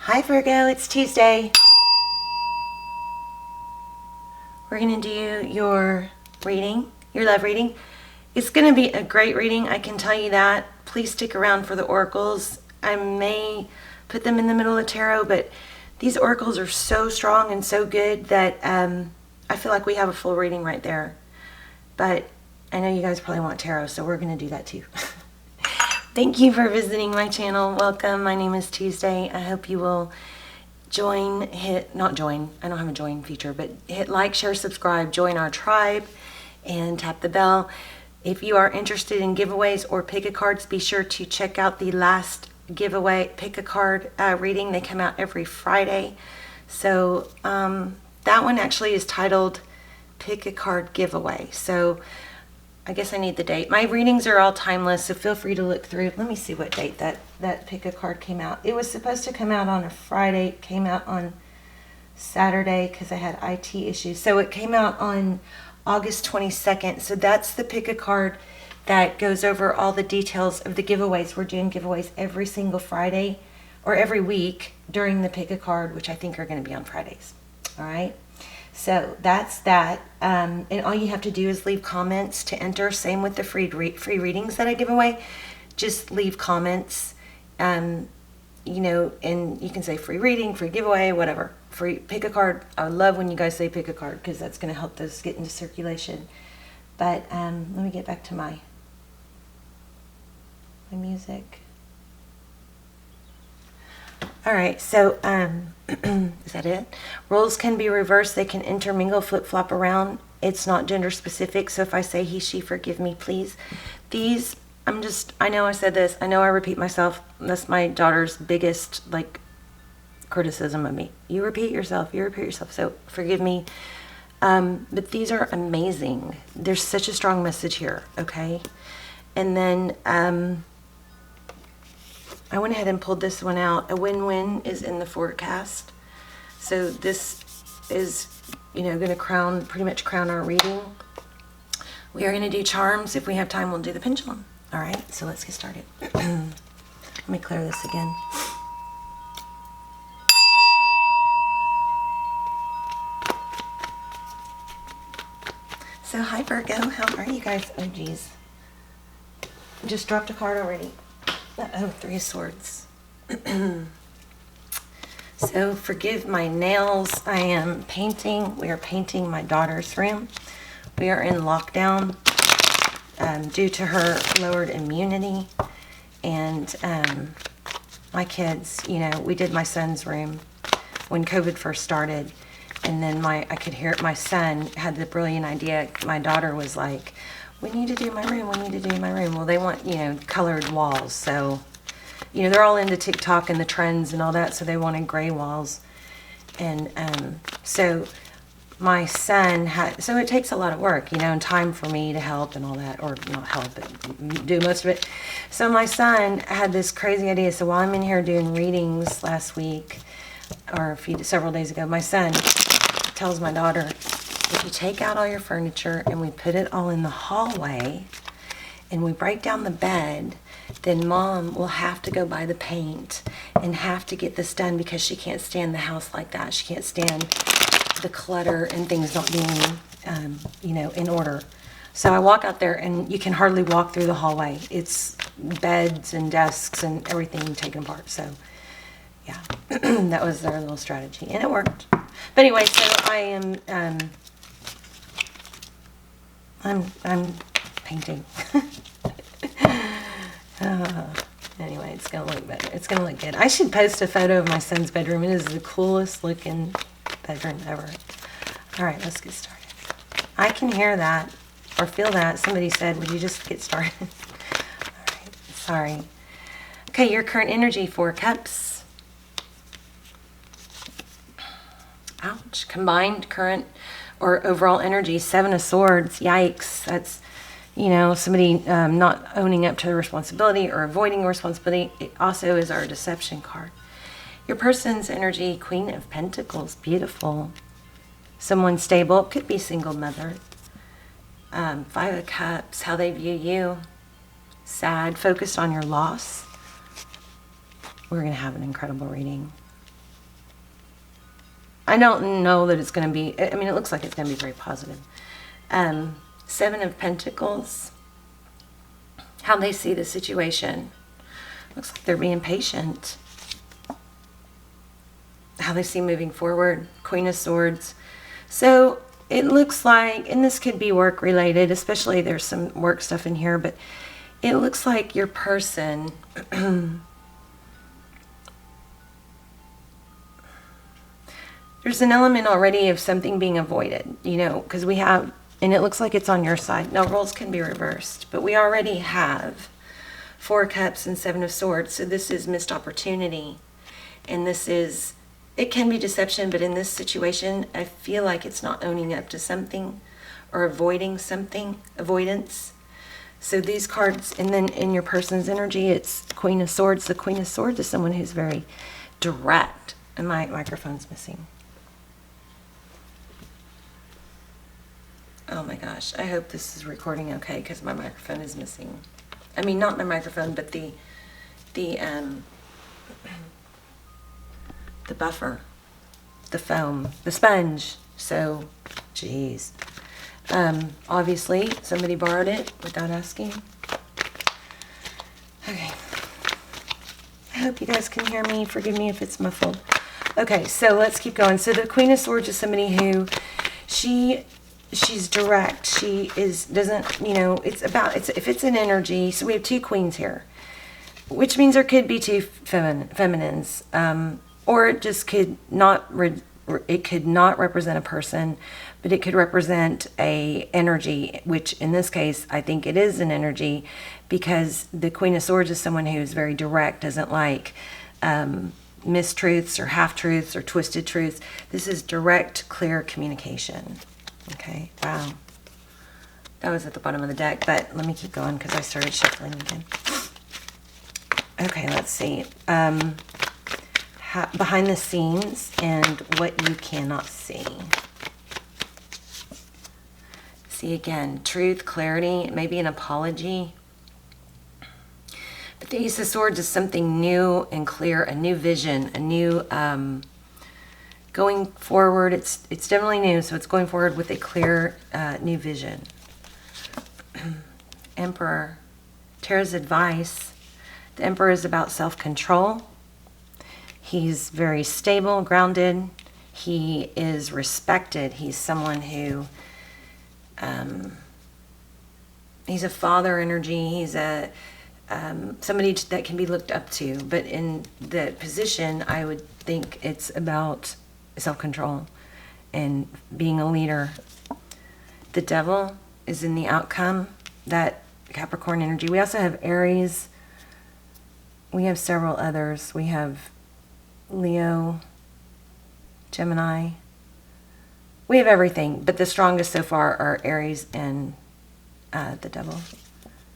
Hi Virgo, it's Tuesday. We're going to do your reading, your love reading. It's going to be a great reading, I can tell you that. Please stick around for the oracles. I may put them in the middle of tarot, but these oracles are so strong and so good that I feel like we have a full reading right there. But I know you guys probably want tarot, so we're going to do that too. Thank you for visiting my channel. Welcome. My name is Tuesday. I hope you will not join, I don't have a join feature, but hit like, share, subscribe, join our tribe, and tap the bell. If you are interested in giveaways or pick a cards, be sure to check out the last giveaway pick a card reading. They come out every Friday. So that one actually is titled Pick a Card Giveaway. So I guess I need the date. My readings are all timeless, so feel free to look through. Let me see what date that pick a card came out. It was supposed to come out on a Friday. It came out on Saturday because I had IT issues. So it came out on August 22nd. So that's the pick a card that goes over all the details of the giveaways. We're doing giveaways every single Friday or every week during the pick a card, which I think are going to be on Fridays. All right. So that's that. And all you have to do is leave comments to enter. Same with the free readings that I give away. Just leave comments, you know, and you can say free reading, free giveaway, whatever. Free pick a card. I love when you guys say pick a card because that's going to help those get into circulation. But let me get back to my music. All right, so is that it? Roles can be reversed. They can intermingle, flip-flop around. It's not gender specific, so if I say he, she, forgive me, please. These, I know I said this. I know I repeat myself. That's my daughter's biggest, criticism of me. You repeat yourself. So forgive me. But these are amazing. There's such a strong message here, okay? And then I went ahead and pulled this one out. A win-win is in the forecast. So this is, going to pretty much crown our reading. We are going to do charms. If we have time, we'll do the pendulum. All right, so let's get started. Let me clear this again. So hi Virgo, how are you guys? Oh geez. Just dropped a card already. Uh-oh, Three of Swords. So forgive my nails. I am painting. We are painting my daughter's room. We are in lockdown due to her lowered immunity. And my kids, we did my son's room when COVID first started. And then I could hear it. My son had the brilliant idea. My daughter was like, we need to do my room. Well, they want, colored walls. So, they're all into TikTok and the trends and all that. So they wanted gray walls. And so my son so it takes a lot of work, and time for me to help and all that. Or not help, but do most of it. So my son had this crazy idea. So while I'm in here doing readings last week, or several days ago, my son tells my daughter, if you take out all your furniture and we put it all in the hallway and we break down the bed, then mom will have to go buy the paint and have to get this done because she can't stand the house like that. She can't stand the clutter and things not being, in order. So I walk out there and you can hardly walk through the hallway. It's beds and desks and everything taken apart. So yeah, that was their little strategy and it worked. But anyway, so I am, I'm painting. Anyway, it's going to look better. It's going to look good. I should post a photo of my son's bedroom. It is the coolest looking bedroom ever. All right, let's get started. I can hear that or feel that. Somebody said, would you just get started? All right, sorry. Okay, your current energy, 4 cups. Ouch. Combined current or overall energy, 7 of Swords. Yikes. That's, somebody not owning up to the responsibility or avoiding responsibility. It also is our deception card. Your person's energy, Queen of Pentacles. Beautiful. Someone stable. Could be single mother. 5 of Cups. How they view you. Sad. Focused on your loss. We're going to have an incredible reading. I don't know that it's going to be, I mean, it looks like it's going to be very positive. Seven of Pentacles. How they see the situation. Looks like they're being patient. How they see moving forward. Queen of Swords. So it looks like, and this could be work related, especially there's some work stuff in here, but it looks like your person there's an element already of something being avoided, you know, because we have, and it looks like it's on your side. Now, roles can be reversed, but we already have Four Cups and Seven of Swords, so this is missed opportunity, and this is, it can be deception, but in this situation, I feel like it's not owning up to something or avoiding something, avoidance. So these cards, and then in your person's energy, it's Queen of Swords. The Queen of Swords is someone who's very direct, and my microphone's missing. Oh my gosh, I hope this is recording okay because my microphone is missing. I mean, not my microphone, but the buffer, the foam, the sponge. So, geez. Obviously, somebody borrowed it without asking. Okay. I hope you guys can hear me. Forgive me if it's muffled. Okay, so let's keep going. So the Queen of Swords is somebody who, she's direct. She doesn't, you know, if it's an energy, so we have two queens here, which means there could be two feminines, or it just could not, it could not represent a person, but it could represent a energy, which in this case, I think it is an energy, because the Queen of Swords is someone who is very direct, doesn't like mistruths or half-truths or twisted truths. This is direct, clear communication. Okay, wow. That was at the bottom of the deck, but let me keep going because I started shuffling again. Okay, let's see. Behind the scenes and what you cannot see. See again, truth, clarity, maybe an apology. But the Ace of Swords is something new and clear, a new vision, a new... going forward, it's definitely new, so it's going forward with a clear new vision. Emperor. Tarot's advice. The Emperor is about self-control. He's very stable, grounded. He is respected. He's someone who, he's a father energy. He's a somebody that can be looked up to. But in the position, I would think it's about self-control and being a leader. The Devil is in the outcome, that Capricorn energy. We also have Aries. We have several others. We have Leo, Gemini. We have everything, but the strongest so far are Aries and the Devil.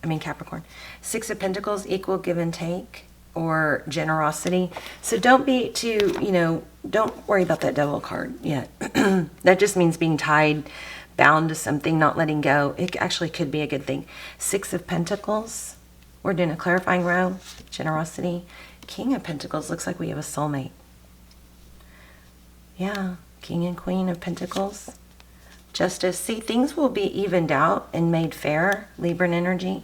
I mean Capricorn. Six of Pentacles, equal give and take, or generosity. So don't be too, you know, don't worry about that Devil card yet. That just means being tied, bound to something, not letting go. It actually could be a good thing. Six of Pentacles. We're doing a clarifying row. Generosity. King of Pentacles. Looks like we have a soulmate. Yeah. King and Queen of Pentacles. Justice. See, things will be evened out and made fair. Libran energy.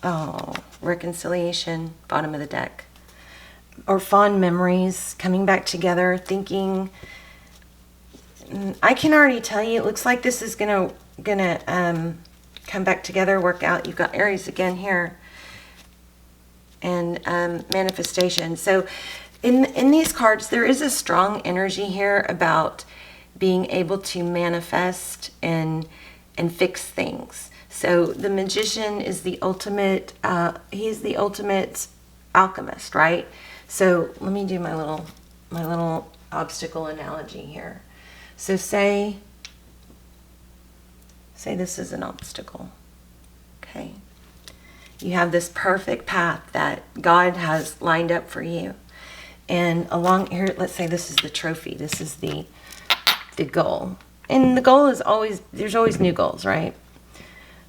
Oh, reconciliation, bottom of the deck. Or fond memories, coming back together, thinking. I can already tell you, it looks like this is gonna come back together, work out. You've got Aries again here. And manifestation. So in these cards, there is a strong energy here about being able to manifest and fix things. So the Magician is the ultimate, he's the ultimate alchemist, right? So let me do my little obstacle analogy here. So say this is an obstacle, okay? You have this perfect path that God has lined up for you. And along here, let's say this is the trophy. This is the goal. And the goal is always, there's always new goals, right?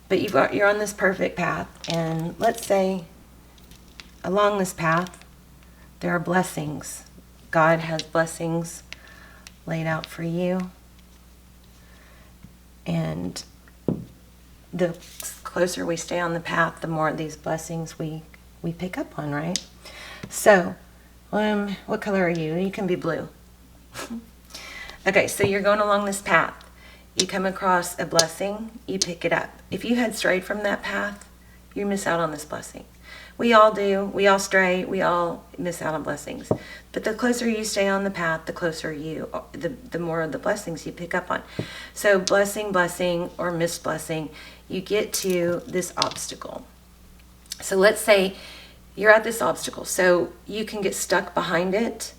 But you're on this perfect path, and let's say along this path there are blessings God has blessings laid out for you. And the closer we stay on the path, the more of these blessings we pick up on, right? So, what color are you? You can be blue. Okay, so you're going along this path. You come across a blessing, you pick it up. If you had strayed from that path, you miss out on this blessing. We all do. We all stray. We all miss out on blessings. But the closer you stay on the path, the closer the more of the blessings you pick up on. So blessing, or missed blessing, you get to this obstacle. So let's say you're at this obstacle. So you can get stuck behind it.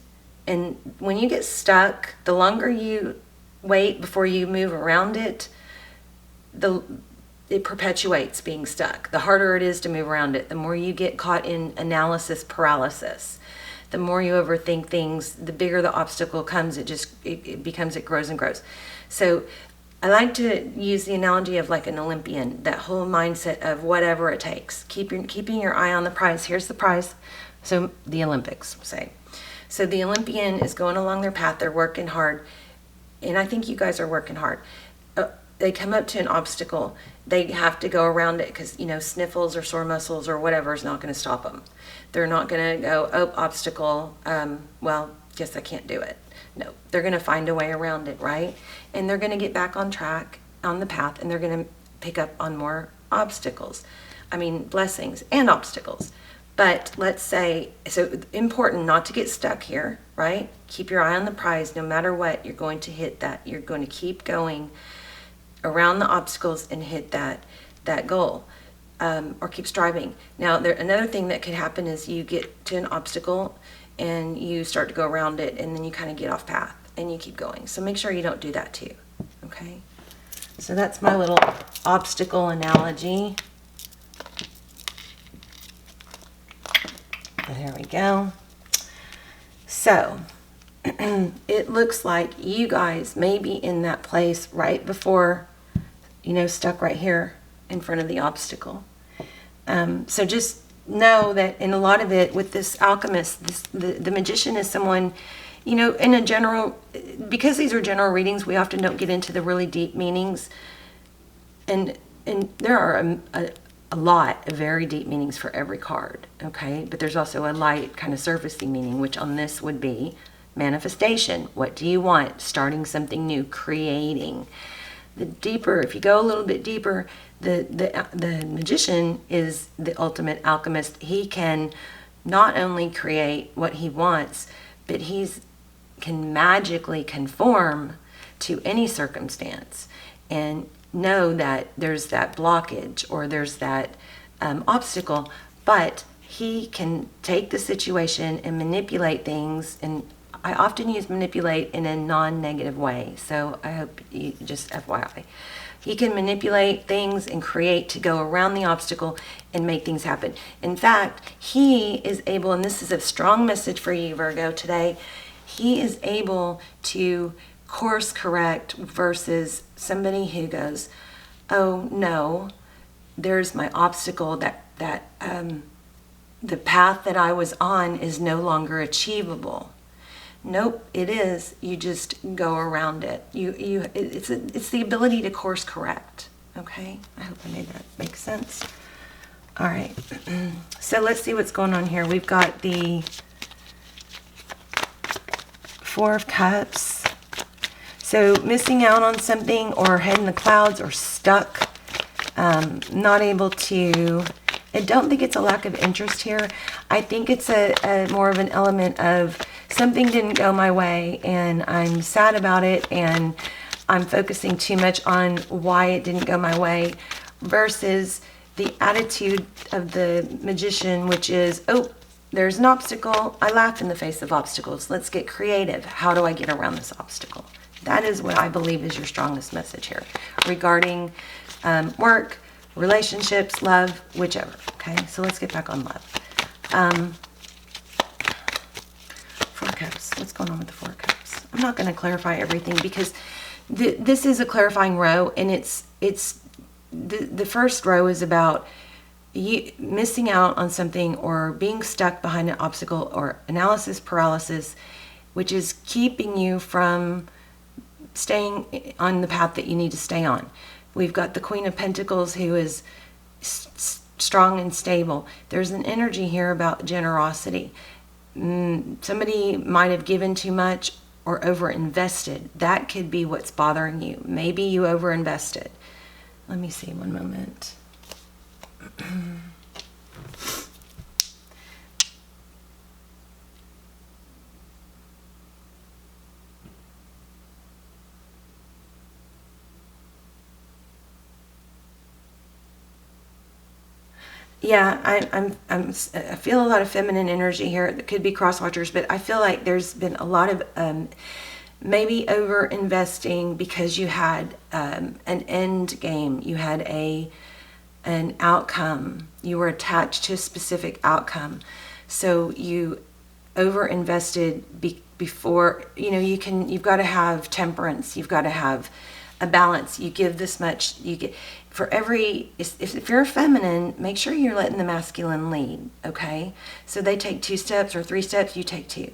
And when you get stuck, the longer you wait before you move around it, it perpetuates being stuck. The harder it is to move around it, the more you get caught in analysis paralysis. The more you overthink things, the bigger the obstacle comes, it grows and grows. So I like to use the analogy of like an Olympian, that whole mindset of whatever it takes. Keeping your eye on the prize. Here's the prize. So the Olympics, say. So the Olympian is going along their path, they're working hard, and I think you guys are working hard. They come up to an obstacle, they have to go around it because, sniffles or sore muscles or whatever is not going to stop them. They're not going to go, oh, obstacle, well, guess I can't do it. No, they're going to find a way around it, right? And they're going to get back on track, on the path, and they're going to pick up on more blessings and obstacles. But let's say, so important not to get stuck here, right? Keep your eye on the prize. No matter what, you're going to hit that. You're going to keep going around the obstacles and hit that goal, or keep striving. Now, another thing that could happen is you get to an obstacle and you start to go around it, and then you kind of get off path and you keep going. So make sure you don't do that too, okay? So that's my little obstacle analogy. There we go. So it looks like you guys may be in that place right before, stuck right here in front of the obstacle. So just know that in a lot of it with this alchemist, the magician is someone, in a general, because these are general readings, we often don't get into the really deep meanings. And there are a lot of very deep meanings for every card, okay? But there's also a light kind of surfacey meaning, which on this would be manifestation. What do you want? Starting something new, creating. The deeper, if you go a little bit deeper, the magician is the ultimate alchemist. He can not only create what he wants, but can magically conform to any circumstance and know that there's that blockage or there's that obstacle, but he can take the situation and manipulate things. And I often use manipulate in a non-negative way, so I hope you just FYI. He can manipulate things and create to go around the obstacle and make things happen. In fact, he is able, and this is a strong message for you, Virgo, today, he is able to course correct versus somebody who goes, oh no, there's my obstacle, that the path that I was on is no longer achievable. Nope, it is. You just go around it. It's the ability to course correct. Okay, I hope I made that make sense. All right, so let's see what's going on here. We've got the Four of Cups. So missing out on something, or head in the clouds, or stuck, not able to. I don't think it's a lack of interest here. I think it's a more of an element of something didn't go my way and I'm sad about it, and I'm focusing too much on why it didn't go my way, versus the attitude of the magician, which is, oh, there's an obstacle. I laugh in the face of obstacles. Let's get creative. How do I get around this obstacle? That is what I believe is your strongest message here regarding work, relationships, love, whichever. Okay, so let's get back on love. Four Cups. What's going on with the Four Cups? I'm not going to clarify everything because this is a clarifying row, and it's the first row is about you missing out on something or being stuck behind an obstacle or analysis paralysis, which is keeping you from staying on the path that you need to stay on. We've got the Queen of Pentacles, who is strong and stable. There's an energy here about generosity. Somebody might have given too much or over-invested. That could be what's bothering you. Maybe you over-invested. Let me see, one moment. Yeah, I feel a lot of feminine energy here. It could be cross watchers, but I feel like there's been a lot of maybe over investing because you had an end game. You had an outcome. You were attached to a specific outcome, so you over invested before. You know, you've got to have temperance. You've got to have a balance. You give this much, you get for every, if you're feminine, make sure you're letting the masculine lead, okay? So they take 2 steps or 3 steps, you take 2.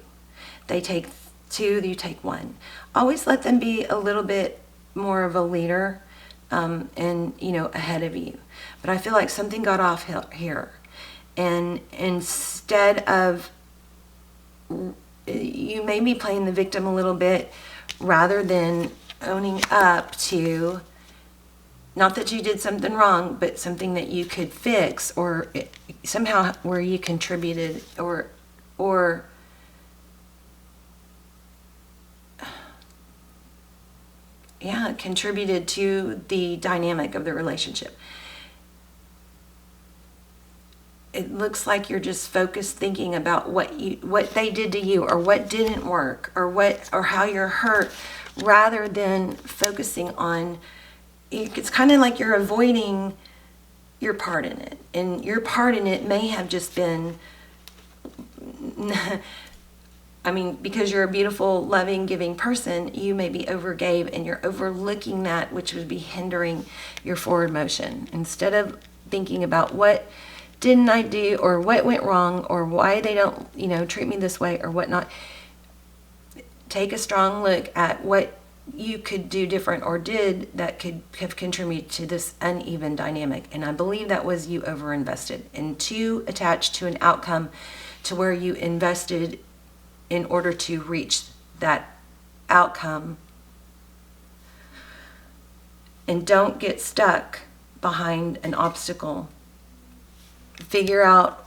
They take 2, you take 1. Always let them be a little bit more of a leader, and, you know, ahead of you. But I feel like something got off here. And instead of, you may be playing the victim a little bit rather than owning up to, not that you did something wrong, but something that you could fix, or somehow where you contributed or yeah, contributed to the dynamic of the relationship. It looks like you're just focused thinking about what they did to you, or what didn't work, or how you're hurt, rather than focusing on, it's kind of like you're avoiding your part in it. And your part in it may have just been, I mean, because you're a beautiful, loving, giving person, you maybe overgave, and you're overlooking that, which would be hindering your forward motion. Instead of thinking about what didn't I do, or what went wrong, or why they don't, you know, treat me this way or whatnot, take a strong look at what you could do different or did that could have contributed to this uneven dynamic. And I believe that was you overinvested and too attached to an outcome to where you invested in order to reach that outcome. And don't get stuck behind an obstacle. Figure out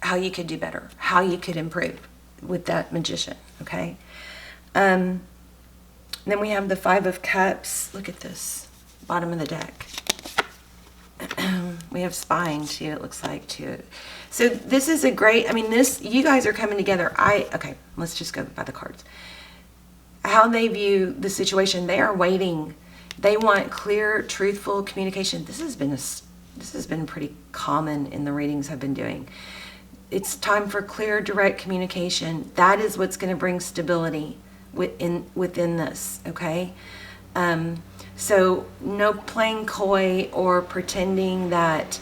how you could do better, how you could improve with that Magician, okay? Then we have the 5 of Cups. Look at this, bottom of the deck. We have spine too, it looks like, too. So this is a great, I mean, you guys are coming together. Okay, let's just go by the cards. How they view the situation, they are waiting. They want clear, truthful communication. This has been pretty common in the readings I've been doing. It's time for clear, direct communication. That is what's going to bring stability within this, okay? So no playing coy or pretending that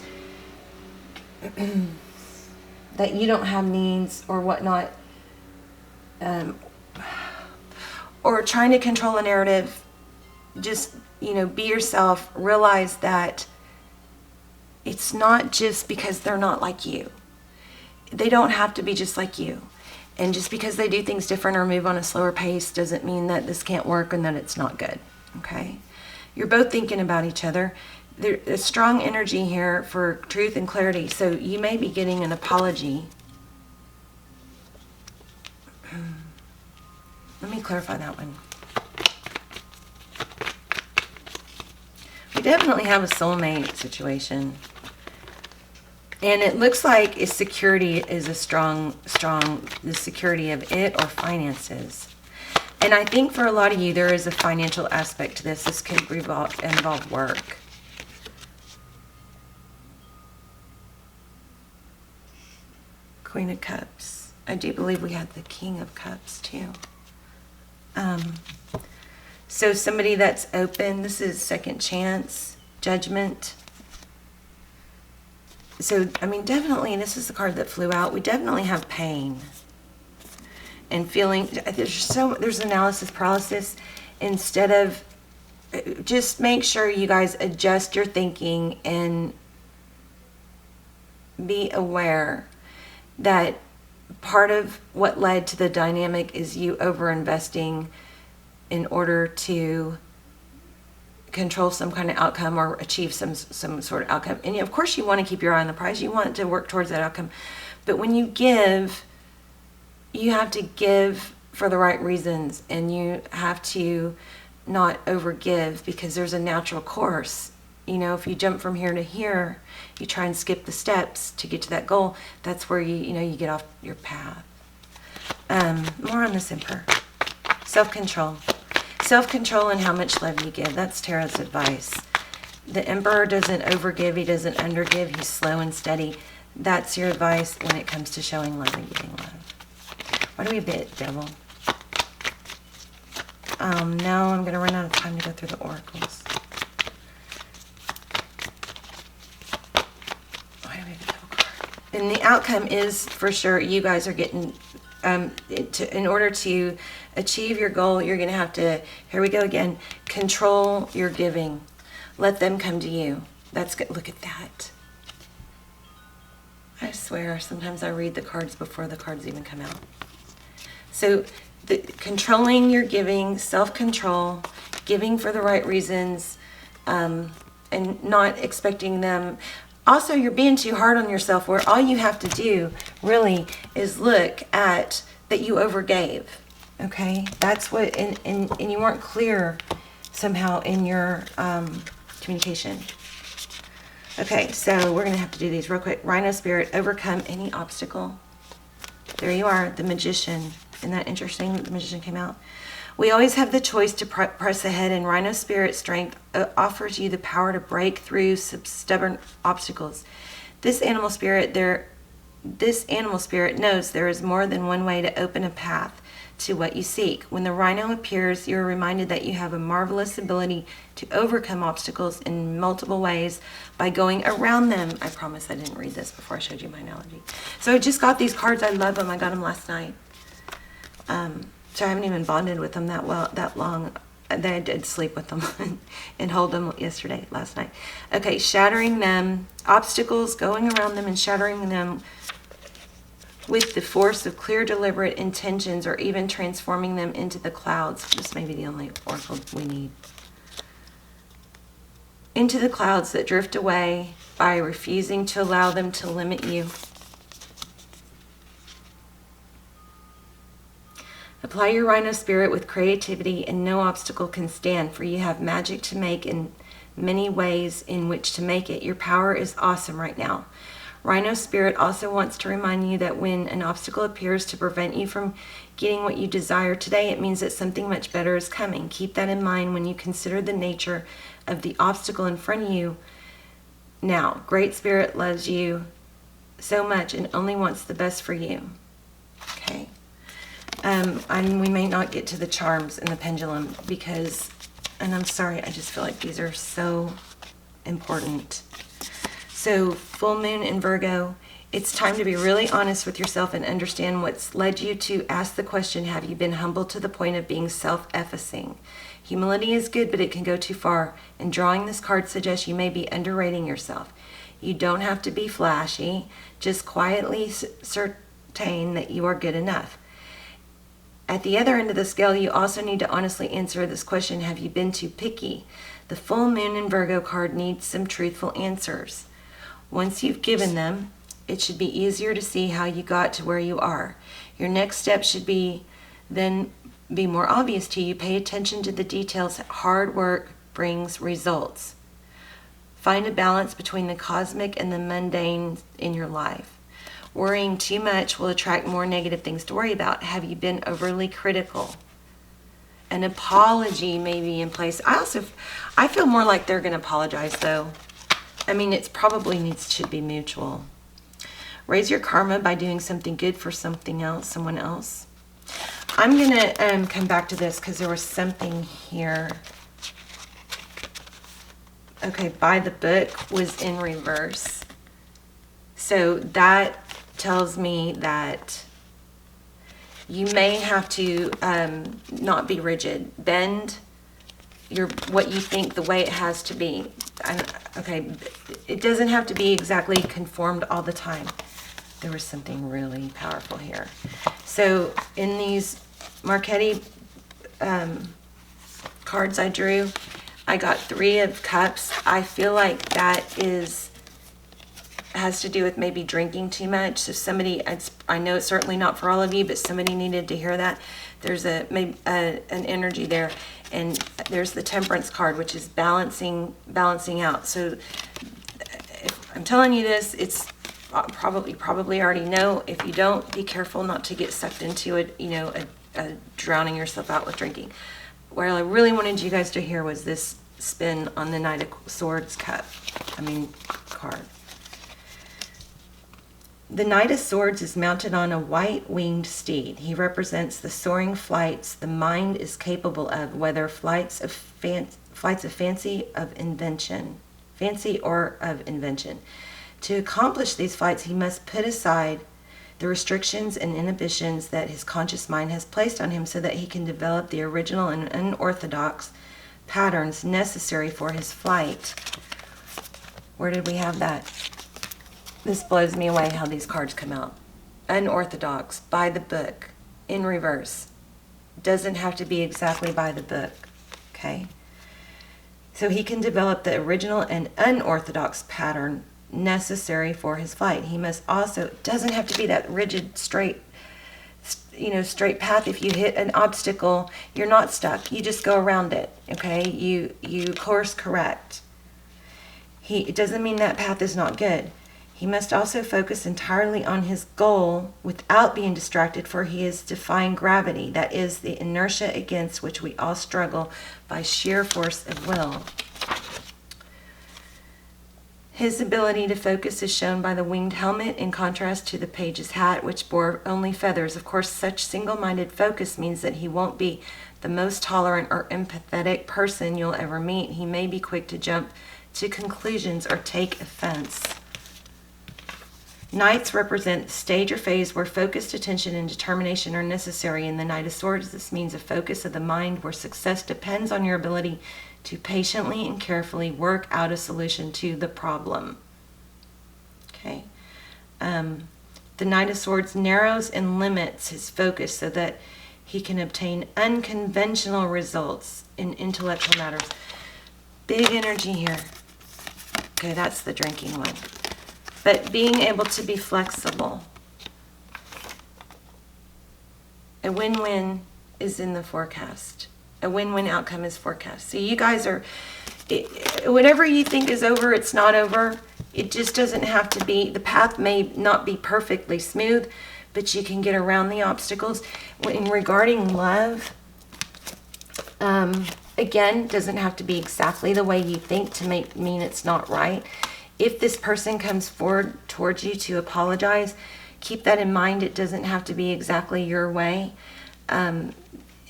that you don't have needs or whatnot, or trying to control a narrative. Just, you know, be yourself. Realize that it's not just because they're not like you. They don't have to be just like you. And just because they do things different or move on a slower pace doesn't mean that this can't work and that it's not good. Okay? You're both thinking about each other. There's a strong energy here for truth and clarity. So you may be getting an apology. Let me clarify that one. We definitely have a soulmate situation. And it looks like security is a strong, the security of it or finances. And I think for a lot of you, there is a financial aspect to this. This could involve work. Queen of Cups. I do believe we had the King of Cups too. So somebody that's open, this is second chance, judgment. So, I mean, definitely, and this is the card that flew out, we definitely have pain and feeling. There's analysis paralysis. Instead of, just make sure you guys adjust your thinking and be aware that part of what led to the dynamic is you over-investing in order to control some kind of outcome or achieve some sort of outcome. And of course you want to keep your eye on the prize. You want to work towards that outcome. But when you give, you have to give for the right reasons, and you have to not overgive, because there's a natural course. You know, if you jump from here to here, you try and skip the steps to get to that goal, that's where you get off your path. More on this Emperor. Self-control. Self-control and how much love you give. That's Tarot's advice. The Emperor doesn't overgive. He doesn't undergive. He's slow and steady. That's your advice when it comes to showing love and giving love. What do we bid, Devil? No, I'm going to run out of time to go through the oracles. Why do we have a Devil card? And the outcome is, for sure, you guys are getting... in order to achieve your goal, you're going to have to, here we go again, control your giving. Let them come to you. That's good. Look at that. I swear, sometimes I read the cards before the cards even come out. So, controlling your giving, self-control, giving for the right reasons, and not expecting them. Also, you're being too hard on yourself, where all you have to do really is look at that you overgave. Okay? That's what, and you weren't clear somehow in your communication. Okay, so we're going to have to do these real quick. Rhino Spirit, overcome any obstacle. There you are, the Magician. Isn't that interesting that the Magician came out? We always have the choice to press ahead, and Rhino Spirit strength offers you the power to break through stubborn obstacles. This animal spirit knows there is more than one way to open a path to what you seek. When the Rhino appears, you are reminded that you have a marvelous ability to overcome obstacles in multiple ways by going around them. I promise I didn't read this before I showed you my analogy. So I just got these cards. I love them. I got them last night. So I haven't even bonded with them that long. I did sleep with them and hold them last night. Okay, shattering them, obstacles, going around them and shattering them with the force of clear, deliberate intentions, or even transforming them into the clouds. This may be the only oracle we need. Into the clouds that drift away by refusing to allow them to limit you. Apply your Rhino Spirit with creativity, and no obstacle can stand, for you have magic to make in many ways in which to make it. Your power is awesome right now. Rhino Spirit also wants to remind you that when an obstacle appears to prevent you from getting what you desire today, it means that something much better is coming. Keep that in mind when you consider the nature of the obstacle in front of you. Now, Great Spirit loves you so much and only wants the best for you. Okay. And we may not get to the charms and the pendulum because, and I'm sorry, I just feel like these are so important. So, full moon in Virgo, it's time to be really honest with yourself and understand what's led you to ask the question, have you been humble to the point of being self-effacing? Humility is good, but it can go too far. And drawing this card suggests you may be underrating yourself. You don't have to be flashy, just quietly certain that you are good enough. At the other end of the scale, you also need to honestly answer this question, have you been too picky? The full moon in Virgo card needs some truthful answers. Once you've given them, it should be easier to see how you got to where you are. Your next step should be more obvious to you. Pay attention to the details. Hard work brings results. Find a balance between the cosmic and the mundane in your life. Worrying too much will attract more negative things to worry about. Have you been overly critical? An apology may be in place. I feel more like they're going to apologize though. I mean, it probably should be mutual. Raise your karma by doing something good for someone else. I'm going to come back to this because there was something here. Okay, by the book was in reverse. So that tells me that you may have to not be rigid. Bend what you think the way it has to be. Okay, it doesn't have to be exactly conformed all the time. There was something really powerful here. So in these Marchetti cards I drew, I got 3 of Cups. I feel like that has to do with maybe drinking too much. So somebody, I know it's certainly not for all of you, but somebody needed to hear that. There's maybe an energy there. And there's the Temperance card, which is balancing out. So if I'm telling you this, it's probably already know. If you don't, be careful not to get sucked into it, drowning yourself out with drinking. What I really wanted you guys to hear was this spin on the Knight of Swords card. The Knight of Swords is mounted on a white-winged steed. He represents the soaring flights the mind is capable of, whether flights of fancy or of invention. To accomplish these flights, he must put aside the restrictions and inhibitions that his conscious mind has placed on him so that he can develop the original and unorthodox patterns necessary for his flight. Where did we have that? This blows me away how these cards come out. Unorthodox, by the book, in reverse. Doesn't have to be exactly by the book, okay? So he can develop the original and unorthodox pattern necessary for his flight. He must also, it doesn't have to be that rigid, straight path. If you hit an obstacle, you're not stuck. You just go around it, okay? You course correct. It doesn't mean that path is not good. He must also focus entirely on his goal without being distracted, for he is defying gravity. That is the inertia against which we all struggle by sheer force of will. His ability to focus is shown by the winged helmet in contrast to the page's hat, which bore only feathers. Of course, such single-minded focus means that he won't be the most tolerant or empathetic person you'll ever meet. He may be quick to jump to conclusions or take offense. Knights represent the stage or phase where focused attention and determination are necessary. In the Knight of Swords, this means a focus of the mind where success depends on your ability to patiently and carefully work out a solution to the problem. Okay. The Knight of Swords narrows and limits his focus so that he can obtain unconventional results in intellectual matters. Big energy here. Okay, that's the drinking one. But being able to be flexible. A win-win is in the forecast. A win-win outcome is forecast. So you guys are, whatever you think is over, it's not over. It just doesn't have to be, the path may not be perfectly smooth, but you can get around the obstacles. Regarding love, again, doesn't have to be exactly the way you think to mean it's not right. If this person comes forward towards you to apologize, keep that in mind. It doesn't have to be exactly your way. And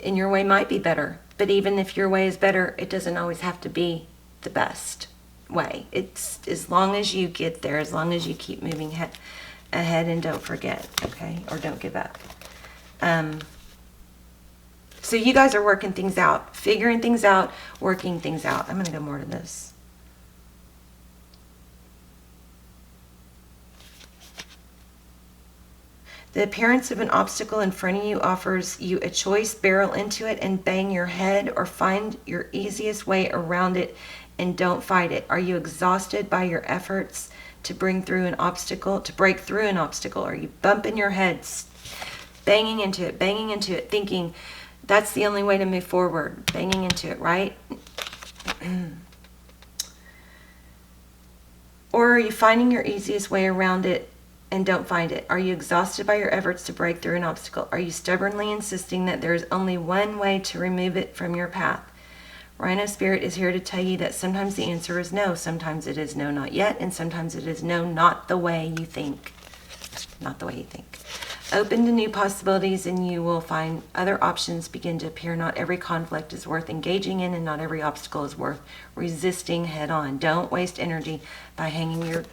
your way might be better. But even if your way is better, it doesn't always have to be the best way. It's as long as you get there, as long as you keep moving ahead and don't forget, okay? Or don't give up. So you guys are working things out, figuring things out, working things out. I'm going to go more to this. The appearance of an obstacle in front of you offers you a choice. Barrel into it and bang your head, or find your easiest way around it and don't fight it. Are you exhausted by your efforts to break through an obstacle? Are you bumping your head, banging into it, thinking that's the only way to move forward, banging into it, right? Or are you finding your easiest way around it and don't find it? Are you exhausted by your efforts to break through an obstacle? Are you stubbornly insisting that there is only one way to remove it from your path? Rhino Spirit is here to tell you that sometimes the answer is no. Sometimes it is no, not yet. And sometimes it is no, not the way you think. Not the way you think. Open to new possibilities and you will find other options begin to appear. Not every conflict is worth engaging in, and not every obstacle is worth resisting head on. Don't waste energy by banging your